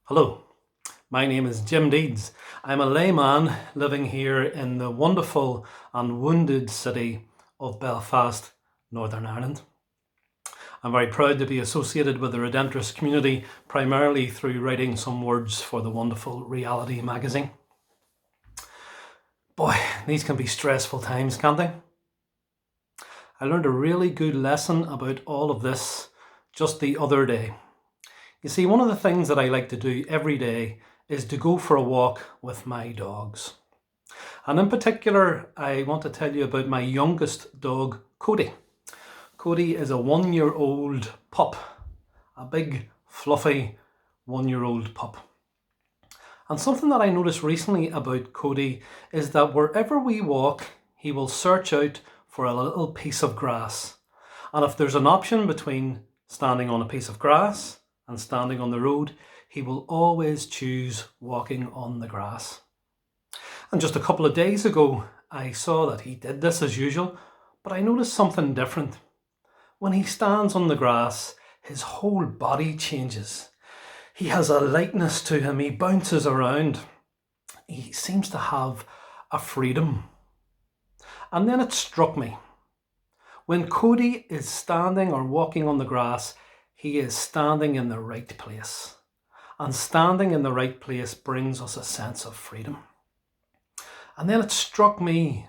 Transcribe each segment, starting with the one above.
Hello, my name is Jim Deeds. I'm a layman living here in the wonderful and wounded city of Belfast, Northern Ireland. I'm very proud to be associated with the Redemptorist community, primarily through writing some words for the wonderful Reality magazine. Boy, these can be stressful times, can't they? I learned a really good lesson about all of this just the other day. You see, one of the things that I like to do every day is to go for a walk with my dogs. And in particular, I want to tell you about my youngest dog, Cody. Cody is a 1-year-old pup, a big, fluffy 1-year-old pup. And something that I noticed recently about Cody is that wherever we walk, he will search out for a little piece of grass. And if there's an option between standing on a piece of grass and standing on the road, he will always choose walking on the grass. And just a couple of days ago, I saw that he did this as usual, but I noticed something different. When he stands on the grass, his whole body changes. He has a lightness to him, he bounces around. He seems to have a freedom. And then it struck me. When Cody is standing or walking on the grass, he is standing in the right place. And standing in the right place brings us a sense of freedom. And then it struck me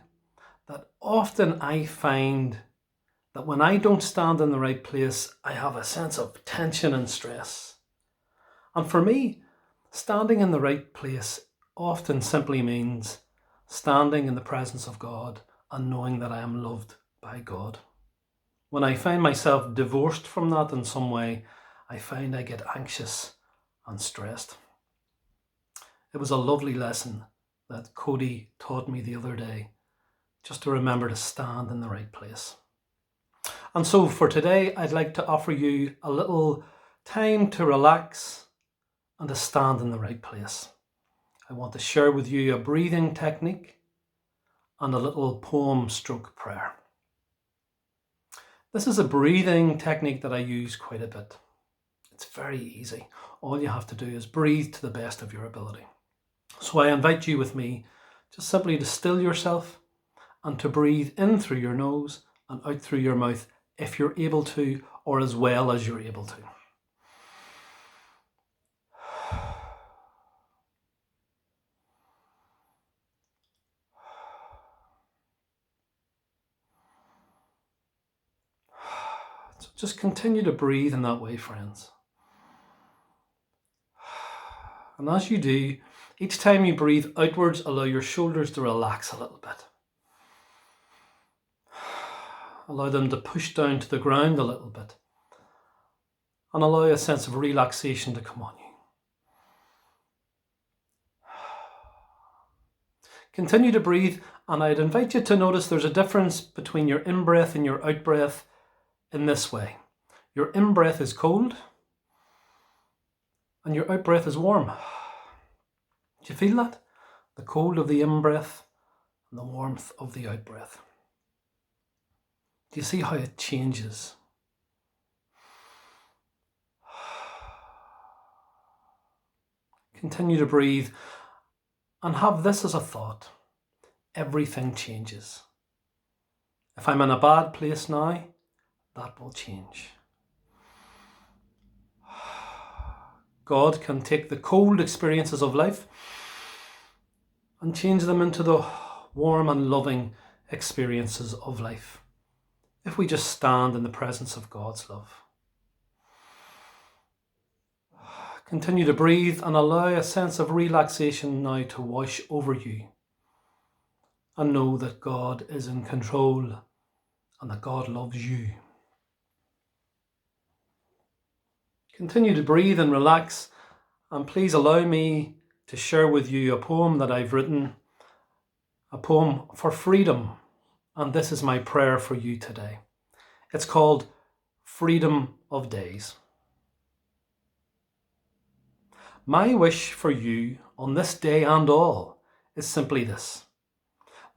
that often I find that when I don't stand in the right place, I have a sense of tension and stress. And for me, standing in the right place often simply means standing in the presence of God and knowing that I am loved by God. When I find myself divorced from that in some way, I find I get anxious and stressed. It was a lovely lesson that Cody taught me the other day, just to remember to stand in the right place. And so for today, I'd like to offer you a little time to relax and to stand in the right place. I want to share with you a breathing technique and a little poem stroke prayer. This is a breathing technique that I use quite a bit. It's very easy. All you have to do is breathe to the best of your ability. So I invite you with me just simply to still yourself and to breathe in through your nose and out through your mouth if you're able to, or as well as you're able to. So just continue to breathe in that way, friends. And as you do, each time you breathe outwards, allow your shoulders to relax a little bit. Allow them to push down to the ground a little bit. And allow a sense of relaxation to come on you. Continue to breathe, and I'd invite you to notice there's a difference between your in-breath and your out-breath in this way. Your in-breath is cold, and your out-breath is warm. Do you feel that? The cold of the in-breath and the warmth of the out-breath. Do you see how it changes? Continue to breathe and have this as a thought. Everything changes. If I'm in a bad place now, that will change. God can take the cold experiences of life and change them into the warm and loving experiences of life if we just stand in the presence of God's love. Continue to breathe and allow a sense of relaxation now to wash over you. And know that God is in control and that God loves you. Continue to breathe and relax, and please allow me to share with you a poem that I've written, a poem for freedom, and this is my prayer for you today. It's called Freedom of Days. My wish for you on this day and all is simply this: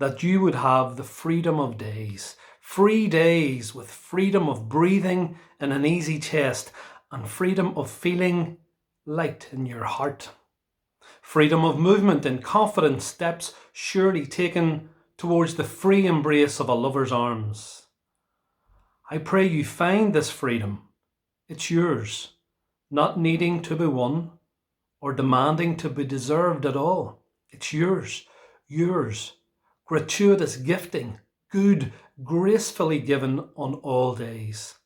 that you would have the freedom of days, free days with freedom of breathing in an easy chest and freedom of feeling light in your heart. Freedom of movement in confident steps surely taken towards the free embrace of a lover's arms. I pray you find this freedom. It's yours, not needing to be won or demanding to be deserved at all. It's yours, yours. Gratuitous gifting, good, gracefully given on all days.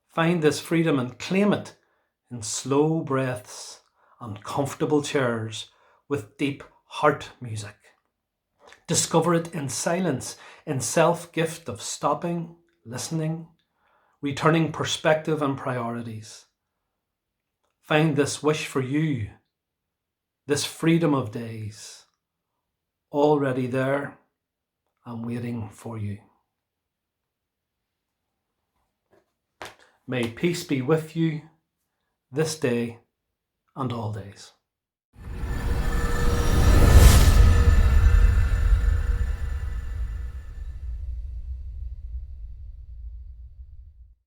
Find this freedom and claim it in slow breaths and comfortable chairs with deep heart music. Discover it in silence, in self-gift of stopping, listening, returning perspective and priorities. Find this wish for you, this freedom of days, already there and waiting for you. May peace be with you this day and all days.